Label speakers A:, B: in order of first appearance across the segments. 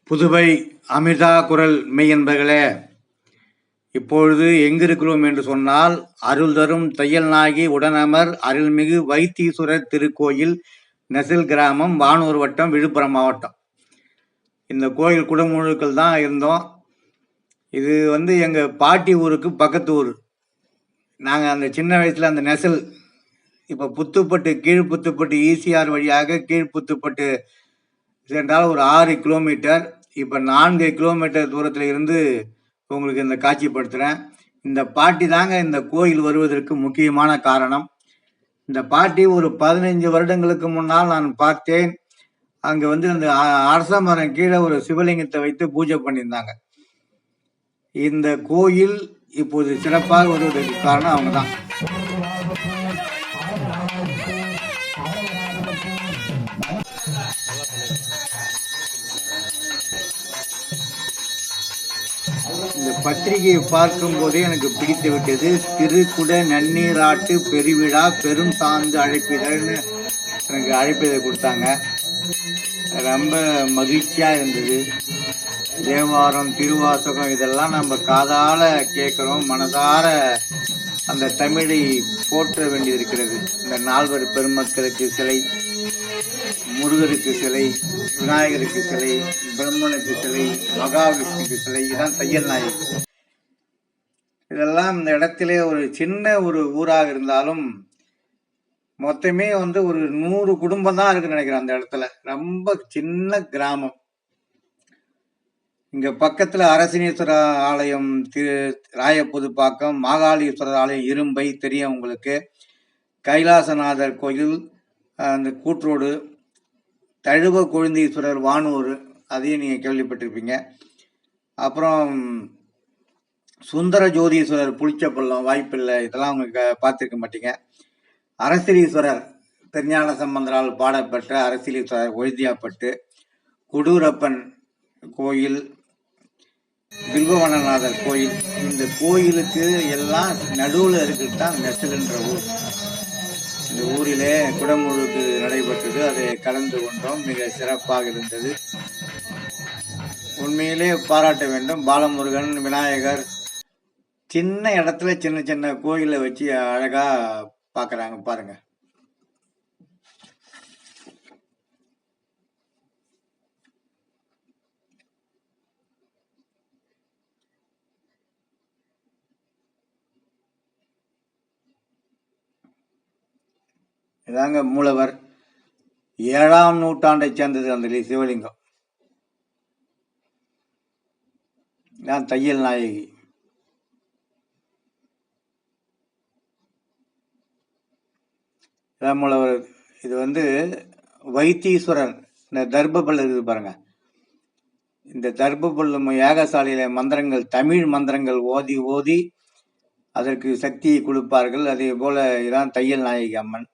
A: புதுவை அமிர்தா குரல் மெய்யன்பர்களே, இப்பொழுது எங்கிருக்கிறோம் என்று சொன்னால், அருள் தரும் தையல் நாயகி உடனமர் அருள்மிகு வைத்தீஸ்வரர் திருக்கோயில், நெசில் கிராமம், வானூர் வட்டம், விழுப்புரம் மாவட்டம். இந்த கோயில் குடமுழுக்கள் தான் இருந்தோம். இது எங்கள் பாட்டி ஊருக்கு பக்கத்து ஊர். நாங்கள் அந்த சின்ன வயசில் அந்த நெசல், இப்போ புத்துப்பட்டு கீழ்புத்துப்பட்டு ஈசிஆர் வழியாக கீழ்புத்துப்பட்டு சென்றால் ஒரு 6 கிலோமீட்டர். இப்போ 4 கிலோமீட்டர் தூரத்தில் இருந்து உங்களுக்கு இந்த காட்சிப்படுத்துகிறேன். இந்த பாட்டி தாங்க இந்த கோயில் வருவதற்கு முக்கியமான காரணம். இந்த பாட்டி ஒரு 15 வருடங்களுக்கு முன்னால் நான் பார்த்தேன். அங்கே அந்த அரச மரம் கீழே ஒரு சிவலிங்கத்தை வைத்து பூஜை பண்ணியிருந்தாங்க. இந்த கோயில் இப்போது சிறப்பாக வருவதற்கு காரணம் அவங்க தான். இந்த பத்திரிகையை பார்க்கும் போதே எனக்கு பிடித்து விட்டது. திருக்குட நன்னீராட்டு பெருவிழா பெரும் சார்ந்து அழைப்பிதழ்னு எனக்கு அழைப்பிதழ் கொடுத்தாங்க. ரொம்ப மகிழ்ச்சியாக இருந்தது. தேவாரம், திருவாசகம் இதெல்லாம் நம்ம காதால கேட்குறோம். மனதார அந்த தமிழை போற்ற வேண்டியிருக்கிறது. இந்த 4 பெருமக்களுக்கு சிலை, முருகருக்கு சிலை, விநாயகருக்கு சிலை, பிரம்மனுக்கு சிலை, மகாவிஷ்ணுக்கு சிலை, இதான் தையல் நாயகி. இதெல்லாம் இந்த இடத்திலே ஒரு சின்ன ஒரு ஊராக இருந்தாலும் மொத்தமே ஒரு 100 குடும்பம் தான் இருக்குன்னு நினைக்கிறேன். அந்த இடத்துல ரொம்ப சின்ன கிராமம். இங்க பக்கத்துல அரசினீஸ்வரர் ஆலயம், ராயப்புதுப்பாக்கம், மாகாளீஸ்வரர் ஆலயம் இரும்பை தெரியும் உங்களுக்கு. கைலாசநாதர் கோயில் அந்த கூற்றோடு, தழுவ கொழுந்தீஸ்வரர் வானூர், அதையும் நீங்கள் கேள்விப்பட்டிருப்பீங்க. அப்புறம் சுந்தர ஜோதீஸ்வரர் புளிச்சப்பள்ளம், வாய்ப்பில்லை, இதெல்லாம் அவங்க பார்த்துருக்க மாட்டீங்க. அரசிலீஸ்வரர் திருஞான சம்பந்தரால் பாடப்பட்ட அரசிலீஸ்வரர் ஒய்தியாப்பட்டு, குடூரப்பன் கோயில், பில்வவனநாதர் கோயில். இந்த கோயிலுக்கு எல்லாம் நடுவில் இருக்கிறது தான் நெசல்ன்ற ஊர். இந்த ஊரிலே குடமுழுக்கு நடைபெற்றது. அதை கலந்து கொண்டோம். மிக சிறப்பாக இருந்தது. உண்மையிலே பாராட்ட வேண்டும். பாலமுருகன், விநாயகர், சின்ன இடத்துல சின்ன சின்ன கோயிலை வச்சு அழகா பார்க்குறாங்க பாருங்க. இதாங்க மூலவர். 7ஆம் நூற்றாண்டை சேர்ந்தது அந்த சிவலிங்கம். நான் தையல் நாயகி. இதான் மூலவர். இது வைத்தீஸ்வரர். இந்த தர்பபல் இருக்குது பாருங்க. இந்த தர்பபல் யாகசாலையில மந்திரங்கள், தமிழ் மந்திரங்கள் ஓதி ஓதி அதற்கு சக்தியை கொடுப்பார்கள். அதே போல இதான் தையல் நாயகி அம்மன்.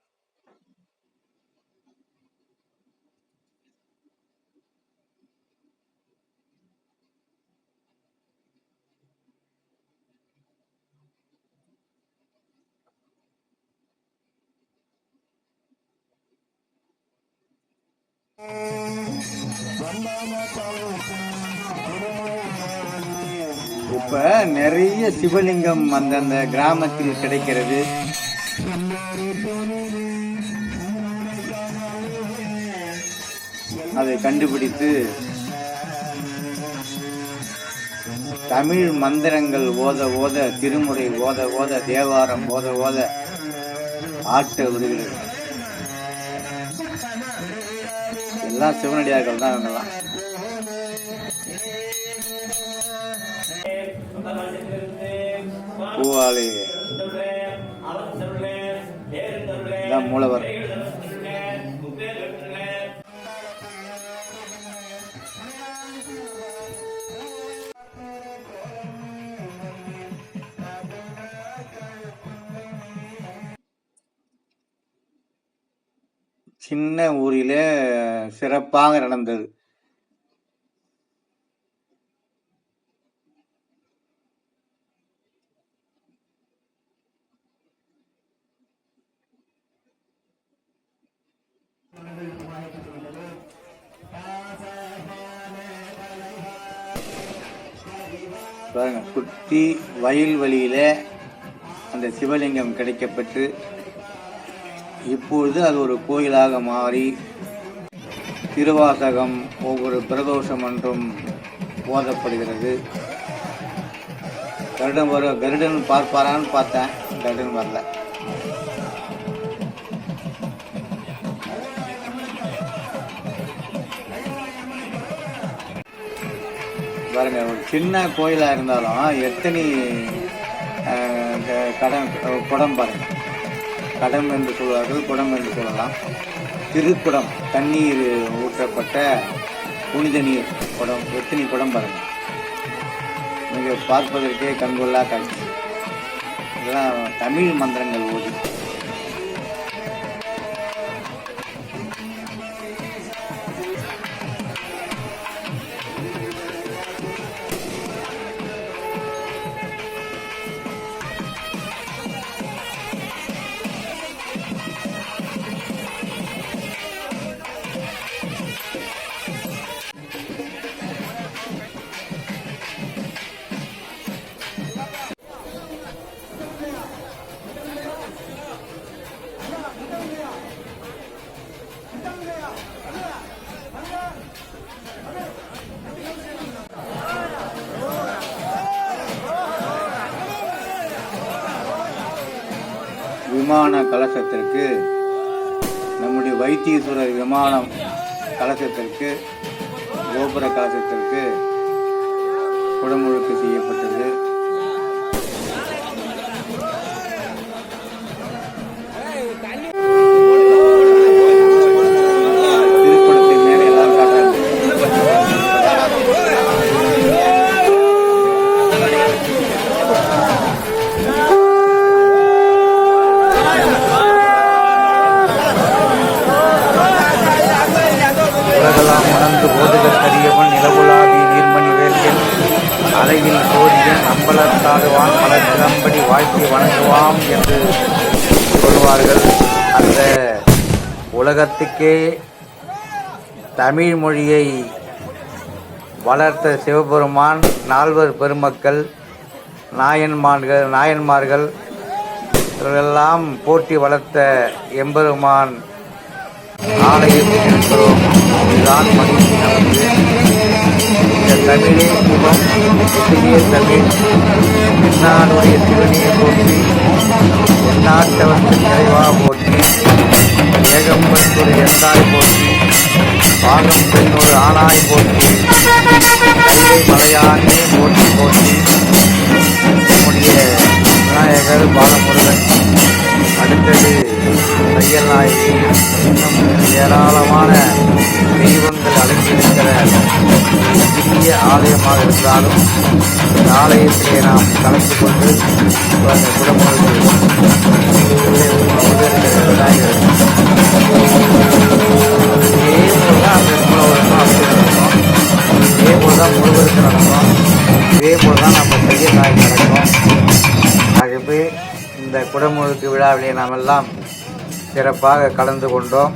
A: இப்ப நிறைய சிவலிங்கம் அந்தந்த கிராமத்தில் கிடைக்கிறது. அதை கண்டுபிடித்து தமிழ் மந்திரங்கள் ஓத ஓத, திருமுறை ஓத ஓத, தேவாரம் ஓத ஓத ஆட்ட விடுகிறது. எல்லாம் சிவனடியார்கள் தான் இவங்கெல்லாம். பூவாலை மூலவர். சின்ன ஊரிலே சிறப்பாக நடந்தது. பாருங்க, சுற்றி வயல்வெளியில் அந்த சிவலிங்கம் கிடைக்கப்பெற்று இப்பொழுது அது ஒரு கோயிலாக மாறி திருவாசகம் ஒவ்வொரு பிரதோஷம் என்றும் ஓதப்படுகிறது. கருடன் பார்ப்பாரான்னு பார்த்தேன், கருடன் வரல. பாருங்க, ஒரு சின்ன கோயிலாக இருந்தாலும் எத்தனை குடம் பாருங்க, கடம் என்று சொல்வார்கள், குடம் என்று சொல்லலாம். திருக்குடம், தண்ணீர் ஊற்றப்பட்ட புனித நீர் குடம், எத்தனை குடம் பாருங்கள். நீங்கள் பார்ப்பதற்கே கண்கொள்ளா காட்சி. இதெல்லாம் தமிழ் மந்திரங்கள் ஓதி. விமான கலசத்திற்கு, நம்முடைய வைத்தீஸ்வரர் விமானம் கலசத்திற்கு, கோபுர கலசத்திற்கு குடமுழுக்கு செய்யப்பட்டது. திருக்குடத்தை மேலே எல்லாம் காட்டுறாங்க. உலகெல்லாம் உணர்ந்து போதுகற்கரியவன் நிலவுலாவி நீர்மணி வேல்கள் அலையில் சோதியன் அம்பலத்தாடுவான் பல சிலம்படி வாழ்க்கை வணங்குவாம் என்று சொல்வார்கள். அந்த உலகத்துக்கே தமிழ் மொழியை வளர்த்த சிவபெருமான், நால்வர் பெருமக்கள், நாயன்மார்கள் இவர்களெல்லாம் போற்றி வளர்த்த எம்பெருமான் ஆலயத்தில் இருக்கிறோம். இதுதான் மகிழ்ச்சி நமக்கு. இந்த தமிழே சிவம், புதிய தமிழ், என்னாருடைய சிவனையை போற்றி, எந்நாட்டவர்க்கு நிறைவா போற்றி, ஏகம்பத்துடைய எந்தாய் போற்றி, பாகம் பெண்ணொரு ஆணாய் போற்றி, கைலை மலையானே போற்றி போற்றி. நம்முடைய விநாயகர், பாலமுருகன், அடுத்தது தையல்நாயகி, இன்னும் ஏராளமான தெய்வங்கள் அடங்கியிருக்கிற சிறிய ஆலயமாக இருந்தாலும் இந்த ஆலயத்திலே நாம் கலந்து கொண்டு குடமுழுக்கு விநாயகர் இதே போல்தான் முருகருக்கு நடக்கும், இதே போல்தான் நம்ம தையல்நாயகி நடக்கும். ஆகவே இந்த குடமுழுக்கு விழாவிலே நாம் எல்லாம் சிறப்பாக கலந்து கொண்டோம்.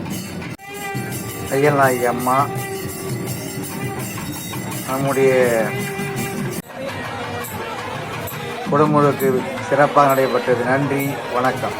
A: தையல்நாயகி அம்மா நம்முடைய குடமுழுக்கு சிறப்பாக நடைபெற்றது. நன்றி, வணக்கம்.